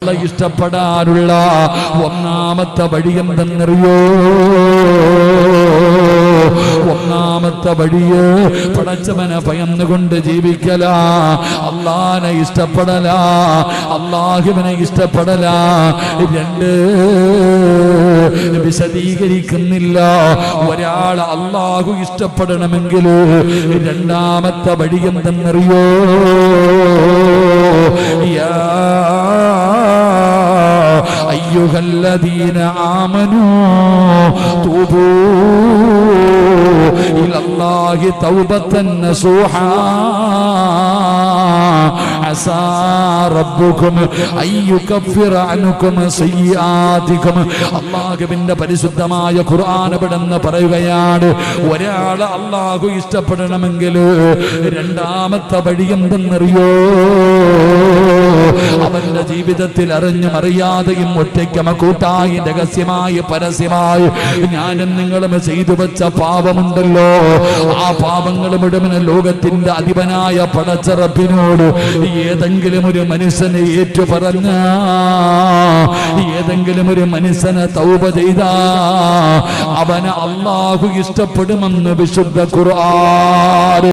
ഇഷ്ടപ്പെടാനുള്ള ഒന്നാമത്തെ വഴി എന്തെന്നറിയോ? ഒന്നാമത്തെ വഴിയ് പടച്ചവനെ ഭയന്നുകൊണ്ട് ജീവിക്കല, അള്ളാനെ ഇഷ്ടപ്പെടല, അള്ളാഹുവിനെ ഇഷ്ടപ്പെടല. രണ്ട് വിശദീകരിക്കുന്നില്ല. ഒരാൾ അള്ളാഹു ഇഷ്ടപ്പെടണമെങ്കിൽ രണ്ടാമത്തെ വഴി എന്തെന്നറിയോ? അയ്യുഹല്ലദീന ആമനൂ തൂബൂ ഇലല്ലാഹി തൗബതൻ നസൂഹാ അസാ റബ്ബുകും അയ്യുകഫിറ അൻകും സയ്യിആതികും. അല്ലാഹുവിന്റെ പരിശുദ്ധമായ ഖുർആൻ ഇവിടെന്ന് പറയുകയാണ്, ഒരാൾ അല്ലാഹു ഇഷ്ടപ്പെടണമെങ്കിൽ രണ്ടാമത്തെ വഴി എന്തെന്നറിയോ? അവന്റെ ജീവിതത്തിൽ അറിഞ്ഞും അറിയാതെയും ഒറ്റയ്ക്കമ കൂട്ടായി രഹസ്യമായി പരസ്യമായി ഞാനും നിങ്ങളും ചെയ്തു വെച്ച പാപമുണ്ടല്ലോ, ആ പാപങ്ങൾ മുഴുവൻ ലോകത്തിന്റെ അധിപനായ പടച്ചറപ്പിനോട് ഏതെങ്കിലും ഒരു മനുഷ്യനെ ഏറ്റു പറഞ്ഞ, ഏതെങ്കിലും ഒരു മനുഷ്യനെ തൗബ ചെയ്ത അവനെ അല്ലാഹു ഇഷ്ടപ്പെടുമെന്ന് വിശുദ്ധ ഖുർആൻ.